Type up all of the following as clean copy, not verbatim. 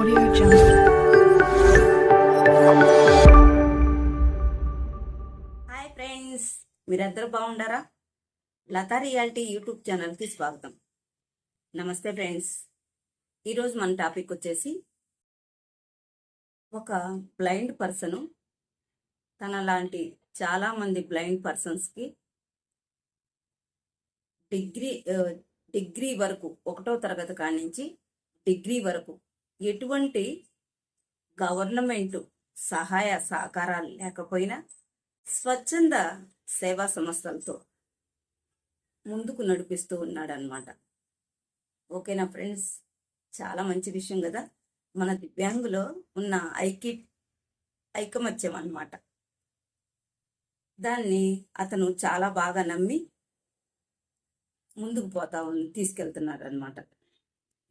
Audio Jungle. Hi friends, మీరందరూ బాగుండారా? Lata reality YouTube ఛానల్కి స్వాగతం. నమస్తే ఫ్రెండ్స్. ఈరోజు మన టాపిక్ వచ్చేసి ఒక బ్లైండ్ పర్సను తన లాంటి చాలామంది బ్లైండ్ పర్సన్స్కి డిగ్రీ వరకు 1వ తరగతి కాడి నుంచి డిగ్రీ వరకు ఎటువంటి గవర్నమెంట్ సహాయ సహకారాలు లేకపోయినా స్వచ్ఛంద సేవా సంస్థలతో ముందుకు నడిపిస్తూ ఉన్నాడనమాట. ఓకేనా ఫ్రెండ్స్, చాలా మంచి విషయం కదా. మన దివ్యాంగులో ఉన్న ఐకమత్యం అన్నమాట. దాన్ని అతను చాలా బాగా నమ్మి ముందుకు తీసుకెళ్తున్నాడు అనమాట.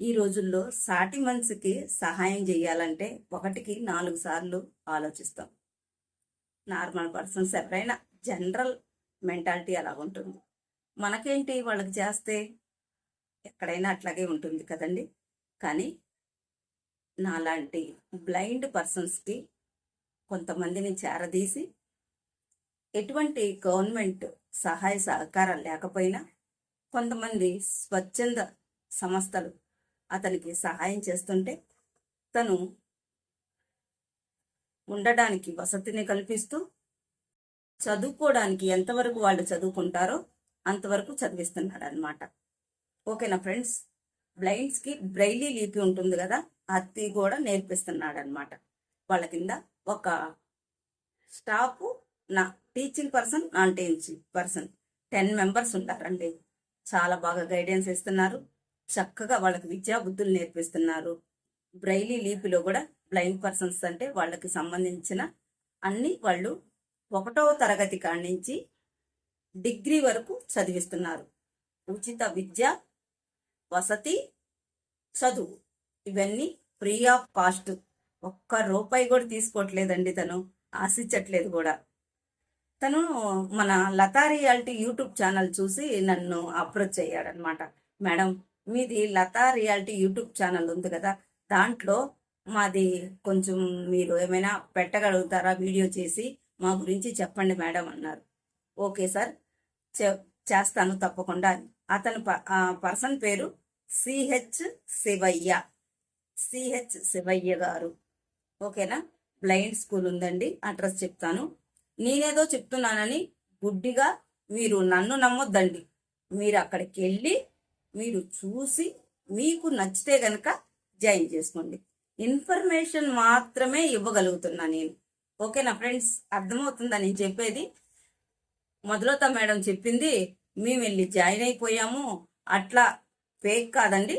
ఈ రోజుల్లో సాటి మనిషికి సహాయం చేయాలంటే 1కి 4 సార్లు ఆలోచిస్తాం. నార్మల్ పర్సన్స్ ఎవరైనా జనరల్ మెంటాలిటీ అలా ఉంటుంది. మనకేంటి, వాళ్ళకి చేస్తే ఎక్కడైనా అట్లాగే ఉంటుంది కదండి. కానీ నాలాంటి బ్లైండ్ పర్సన్స్కి కొంతమందిని చేరదీసి ఎటువంటి గవర్నమెంట్ సహాయ సహకారం లేకపోయినా కొంతమంది స్వచ్ఛంద సంస్థలు అతనికి సహాయం చేస్తుంటే తను ఉండడానికి వసతిని కల్పిస్తూ చదువుకోవడానికి ఎంతవరకు వాళ్ళు చదువుకుంటారో అంతవరకు చదివిస్తున్నాడు అనమాట. ఓకేనా ఫ్రెండ్స్, బ్లైండ్స్కి బ్రైలీ లిపి ఉంటుంది కదా, అది కూడా నేర్పిస్తున్నాడు అనమాట. వాళ్ళ కింద ఒక staff, teaching person, non teaching person 10 members ఉంటారండి. చాలా బాగా గైడెన్స్ ఇస్తున్నారు. చక్కగా వాళ్ళకి విద్యా బుద్ధులు నేర్పిస్తున్నారు. బ్రైలీ లిపిలో కూడా బ్లైండ్ పర్సన్స్ అంటే వాళ్ళకి సంబంధించిన అన్ని వాళ్ళు 1వ తరగతి కాడి నుంచి డిగ్రీ వరకు చదివిస్తున్నారు. ఉచిత విద్య, వసతి, చదువు ఇవన్నీ ఫ్రీ ఆఫ్ కాస్ట్. 1 రూపాయి కూడా తీసుకోవట్లేదండి. తను ఆశించట్లేదు కూడా. తను మన లతా రియాలిటీ యూట్యూబ్ ఛానల్ చూసి నన్ను అప్రోచ్ అయ్యాడనమాట. మేడం, మీది లతా రియాలిటీ యూట్యూబ్ ఛానల్ ఉంది కదా, దాంట్లో మాది కొంచెం మీరు ఏమైనా పెట్టగలుగుతారా, వీడియో చేసి మా గురించి చెప్పండి మేడం అన్నారు. ఓకే సార్, చేస్తాను తప్పకుండా. అతను పర్సన్ పేరు సిహెచ్ శివయ్య గారు. ఓకేనా, బ్లైండ్ స్కూల్ ఉందండి. అడ్రస్ చెప్తాను. నేనేదో చెప్తున్నానని గుడ్డిగా మీరు నన్ను నమ్మొద్దండి. మీరు అక్కడికి వెళ్ళి మీరు చూసి మీకు నచ్చితే గనక జాయిన్ చేసుకోండి. ఇన్ఫర్మేషన్ మాత్రమే ఇవ్వగలుగుతున్నా నేను. ఓకేనా ఫ్రెండ్స్, అర్థమవుతుందా నేను చెప్పేది? మొదలత మేడం చెప్పింది మేము వెళ్ళి జాయిన్ అయిపోయాము, అట్లా ఫేక్ కాదండి.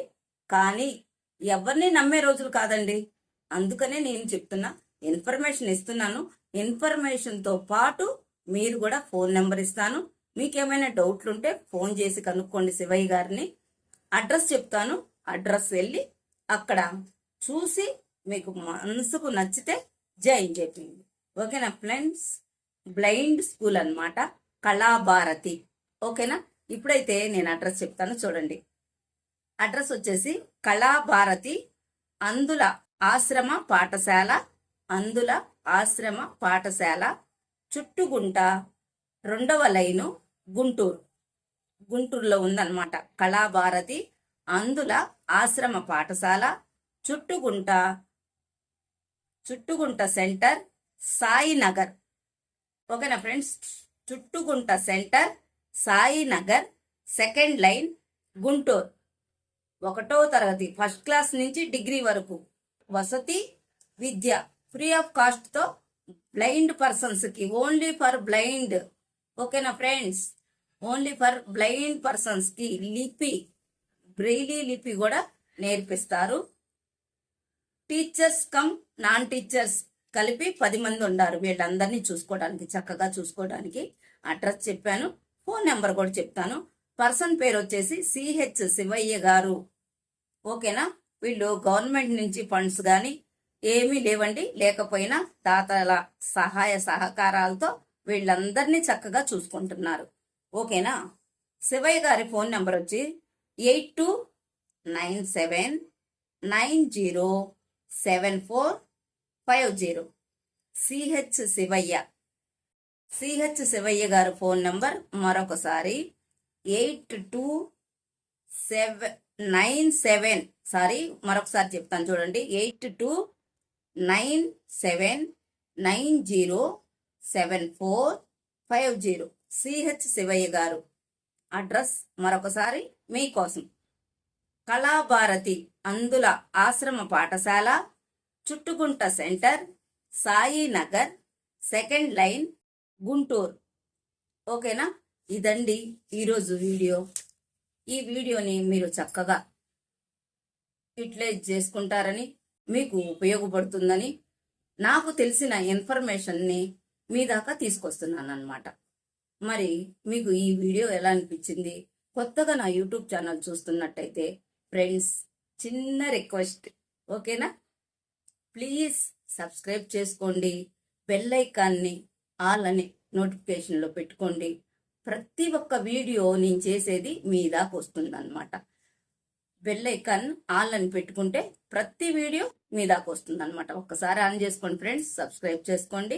కానీ ఎవరిని నమ్మే రోజులు కాదండి. అందుకనే నేను చెప్తున్నా, ఇన్ఫర్మేషన్ ఇస్తున్నాను. ఇన్ఫర్మేషన్తో పాటు మీరు కూడా ఫోన్ నెంబర్ ఇస్తాను. మీకేమైనా డౌట్లు ఉంటే ఫోన్ చేసి కనుక్కోండి శివయ్య గారిని. అడ్రస్ చెప్తాను. అడ్రస్ వెళ్ళి అక్కడ చూసి మీకు మనసుకు నచ్చితే జాయిన్ చేయండి. ఓకేనా ఫ్రెండ్స్, బ్లైండ్ స్కూల్ అన్నమాట, కళాభారతి. ఓకేనా, ఇప్పుడైతే నేను అడ్రస్ చెప్తాను చూడండి. అడ్రస్ వచ్చేసి కళాభారతి అందుల ఆశ్రమ పాఠశాల చుట్టుగుంట 2వ లైను, గుంటూరులో ఉందన్నమాట. కళాభారతి అందుల ఆశ్రమ పాఠశాల చుట్టుగుంట సెంటర్, సాయినగర్. ఓకేనా friends, Chuttugunta center, Sainagar, 2nd line, Guntur. 1వ తరగతి ఫస్ట్ క్లాస్ నుంచి డిగ్రీ వరకు వసతి విద్య ఫ్రీ ఆఫ్ కాస్ట్తో బ్లైండ్ పర్సన్స్కి, ఓన్లీ ఫర్ బ్లైండ్. ఓకేనా ఫ్రెండ్స్, ఓన్లీ ఫర్ బ్లైండ్ పర్సన్స్కి బ్రెయిలీ లిపి కూడా నేర్పిస్తారు. టీచర్స్ కమ్ నాన్ టీచర్స్ కలిపి 10 మంది ఉన్నారు వీళ్ళందరినీ చూసుకోవడానికి, చక్కగా చూసుకోవడానికి. అడ్రస్ చెప్పాను, ఫోన్ నెంబర్ కూడా చెప్తాను. పర్సన్ పేరు వచ్చేసి సిహెచ్ శివయ్య గారు. ఓకేనా, వీళ్ళు గవర్నమెంట్ నుంచి ఫండ్స్ కానీ ఏమీ లేవండి. లేకపోయినా దాతల సహాయ సహకారాలతో వీళ్ళందరినీ చక్కగా చూసుకుంటున్నారు. ఓకేనా, శివయ్య గారి ఫోన్ నెంబర్ వచ్చి 829790 7450. సిహెచ్ శివయ్య గారు ఫోన్ నంబర్ మరొకసారి 8297 మరొకసారి చెప్తాను చూడండి, 8297907450. సిహెచ్ శివయ్య గారు. అడ్రస్ మరొకసారి మీకోసం, కళాభారతి అందుల ఆశ్రమ పాఠశాల, Chuttugunta center, Sainagar, 2nd line, Guntur. ఓకేనా? ఇదండి ఈరోజు వీడియో. ఈ వీడియోని మీరు చక్కగా యూటిలైజ్ చేసుకుంటారని, మీకు ఉపయోగపడుతుందని, నాకు తెలిసిన ఇన్ఫర్మేషన్ని మీ దాకా తీసుకొస్తున్నాను అన్నమాట. మరి మీకు ఈ వీడియో ఎలా అనిపించింది? కొత్తగా నా యూట్యూబ్ ఛానల్ చూస్తున్నట్టయితే ఫ్రెండ్స్, చిన్న రిక్వెస్ట్, ఓకేనా? ప్లీజ్ సబ్స్క్రైబ్ చేసుకోండి, బెల్ ఐకాన్ని ఆల్ అని నోటిఫికేషన్లో పెట్టుకోండి. ప్రతి ఒక్క వీడియో నేను చేసేది మీ దాకా వస్తుంది అనమాట. బెల్ ఐకాన్ ఆల్ అని పెట్టుకుంటే ప్రతి వీడియో మీ దాకా వస్తుంది అనమాట. ఒక్కసారి ఆన్ చేసుకోండి ఫ్రెండ్స్, సబ్స్క్రైబ్ చేసుకోండి,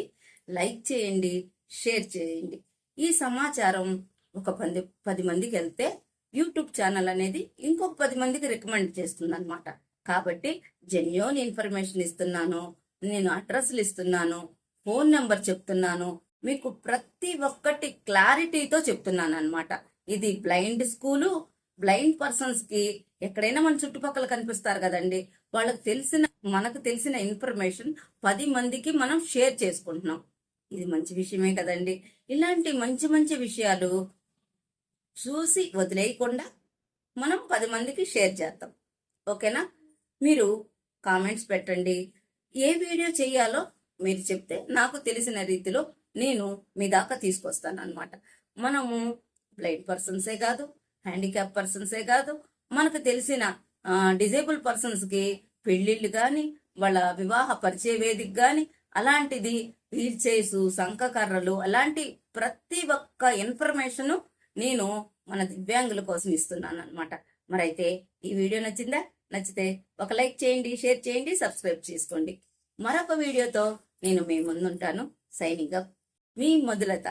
లైక్ చేయండి, షేర్ చేయండి. ఈ సమాచారం ఒక 10 మందికి వెళ్తే యూట్యూబ్ ఛానల్ అనేది ఇంకొక 10 మందికి రికమెండ్ చేస్తుంది అనమాట. కాబట్టి జెన్యూన్ ఇన్ఫర్మేషన్ ఇస్తున్నాను, నేను అడ్రస్లు ఇస్తున్నాను, ఫోన్ నెంబర్ చెప్తున్నాను, మీకు ప్రతి ఒక్కటి క్లారిటీతో చెప్తున్నాను అనమాట. ఇది బ్లైండ్ స్కూలు. బ్లైండ్ పర్సన్స్ కి ఎక్కడైనా మన చుట్టుపక్కల కనిపిస్తారు కదండి, మనకు తెలిసిన ఇన్ఫర్మేషన్ 10 మందికి మనం షేర్ చేసుకుంటున్నాం. ఇది మంచి విషయమే కదండి. ఇలాంటి మంచి మంచి విషయాలు చూసి వదిలేయకుండా మనం 10 మందికి షేర్ చేద్దాం. ఓకేనా? మీరు కామెంట్స్ పెట్టండి, ఏ వీడియో చేయాలో మీరు చెప్తే నాకు తెలిసిన రీతిలో నేను మీ దాకా తీసుకొస్తాను అనమాట. మనము బ్లైండ్ పర్సన్సే కాదు, హ్యాండిక్యాప్ పర్సన్సే కాదు, మనకు తెలిసిన డిజేబుల్ పర్సన్స్కి పెళ్లిళ్ళు కానీ, వాళ్ళ వివాహ పరిచయ వేదిక కానీ, అలాంటిది వీల్ చైర్స్, సంకకర్రలు, అలాంటి ప్రతి ఒక్క ఇన్ఫర్మేషన్ నేను మన దివ్యాంగుల కోసం ఇస్తున్నాను అనమాట. మరైతే ఈ వీడియో నచ్చిందా? నచ్చితే ఒక లైక్ చేయండి, షేర్ చేయండి, సబ్స్క్రైబ్ చేసుకోండి. మరొక వీడియోతో నేను మీ ముందుంటాను. సైనింగ్ అప్, మీ మధులత.